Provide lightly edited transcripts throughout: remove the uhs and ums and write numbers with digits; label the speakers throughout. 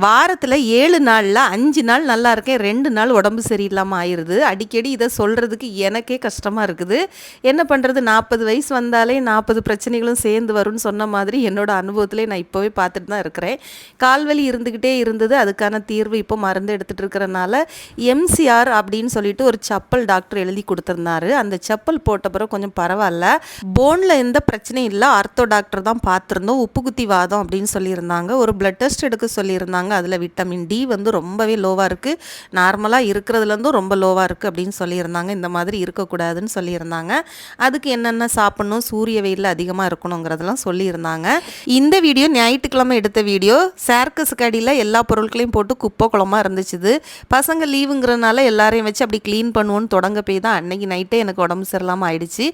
Speaker 1: வாரத்தில் 7 நாளில் 5 நாள் நல்லா இருக்கேன், 2 நாள் உடம்பு சரியில்லாமல் ஆயிடுது. அடிக்கடி இதை சொல்கிறதுக்கு எனக்கே கஷ்டமாக இருக்குது. என்ன பண்ணுறது, 40 வயசு வந்தாலே 40 பிரச்சனைகளும் சேர்ந்து வரும்னு சொன்ன மாதிரி என்னோட அனுபவத்திலே நான் இப்போவே பார்த்துட்டு தான் இருக்கிறேன். கால்வலி இருந்துக்கிட்டே இருந்தது. அதுக்கான தீர்வு இப்போ மருந்து எடுத்துகிட்டு இருக்கிறனால எம்சிஆர் அப்படின்னு சொல்லிட்டு ஒரு செப்பல் டாக்டர் எழுதி கொடுத்துருந்தாரு. அந்த செப்பல் போட்ட பிறகு கொஞ்சம் பரவாயில்ல. போனில் எந்த பிரச்சனையும் இல்லை. ஆர்த்தோ டாக்டர் தான் பார்த்துருந்தோம். உப்பு குத்தி வாதம் அப்படின்னு சொல்லியிருந்தாங்க. ஒரு பிளட் டெஸ்ட் எடுக்க சொல்லியிருந்தாங்க. அதில் விட்டமின் டி வந்து ரொம்பவே லோவாக இருக்குது, நார்மலாக இருக்கிறதுலேருந்தும் ரொம்ப லோவாக இருக்குது அப்படின்னு சொல்லியிருந்தாங்க. இந்த மாதிரி இருக்கக்கூடாதுன்னு சொல்லியிருந்தாங்க. அதுக்கு என்னென்ன சாப்பிட்ணும், சூரிய வெயிலில் அதிகமாக இருக்கணுங்கிறதெல்லாம் சொல்லியிருந்தாங்க. இந்த வீடியோ ஞாயிற்றுக்கிழமை எடுத்த வீடியோ. சர்க்கஸ் கடியில் எல்லா பொருட்களையும் போட்டு குப்பை குளமாக இருந்துச்சு. பசங்க லீவுங்கிறனால எல்லாரையும் வச்சு அப்படி க்ளீன் பண்ணுவோன்னு தொடங்க போய் தான் அன்னைக்கு நைட்டே எனக்கு உடம்பு சரியில்லாமல் ஆயிடுச்சு.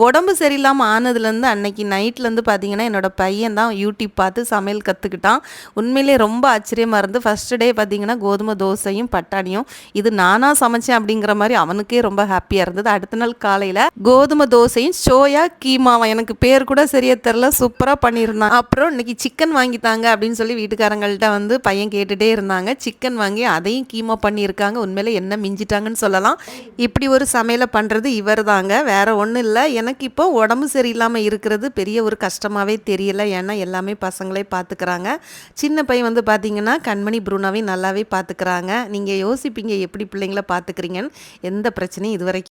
Speaker 1: உடம்பு சரியில்லாமல் ஆனதுலேருந்து அன்னைக்கு நைட்லேருந்து பார்த்தீங்கன்னா என்னோடய பையன் தான் யூடியூப் பார்த்து சமையல் கற்றுக்கிட்டான். உண்மையிலே ரொம்ப ஆச்சரியமாக இருந்து ஃபஸ்ட்டு டே பார்த்திங்கன்னா கோதுமை தோசையும் பட்டாணியும் இது நானாக சமைச்சேன் அப்படிங்கிற மாதிரி அவனுக்கே ரொம்ப ஹாப்பியாக இருந்தது. அடுத்த நாள் காலையில் கோதுமை தோசையும் சோயா கீமாவும், எனக்கு பேர் கூட சரியாக தெரில, சூப்பராக பண்ணியிருந்தாங்க. அப்புறம் இன்றைக்கி சிக்கன் வாங்கித்தாங்க அப்படின்னு சொல்லி வீட்டுக்காரங்கள்ட்ட வந்து பையன் கேட்டுகிட்டே இருந்தாங்க. சிக்கன் வாங்கி அதையும் கீமா பண்ணியிருக்காங்க. உண்மையிலே என்ன மிஞ்சிட்டாங்கன்னு சொல்லலாம். இப்படி ஒரு சமையலை பண்ணுறது இவர் தாங்க, வேறு ஒன்றும் இல்லை. எனக்கு இப்போ உடம்பு சரியில்லாமல் இருக்கிறது பெரிய ஒரு கஷ்டமாகவே தெரியல. ஏன்னா எல்லாமே பசங்களே பார்த்துக்கிறாங்க. சின்ன பையன் வந்து பார்த்தீங்கன்னா கண்மணி ப்ரூனாவையும் நல்லாவே பார்த்துக்கிறாங்க. நீங்கள் யோசிப்பீங்க எப்படி பிள்ளைங்கள பார்த்துக்கிறீங்கன்னு. எந்த பிரச்சனையும் இதுவரைக்கும்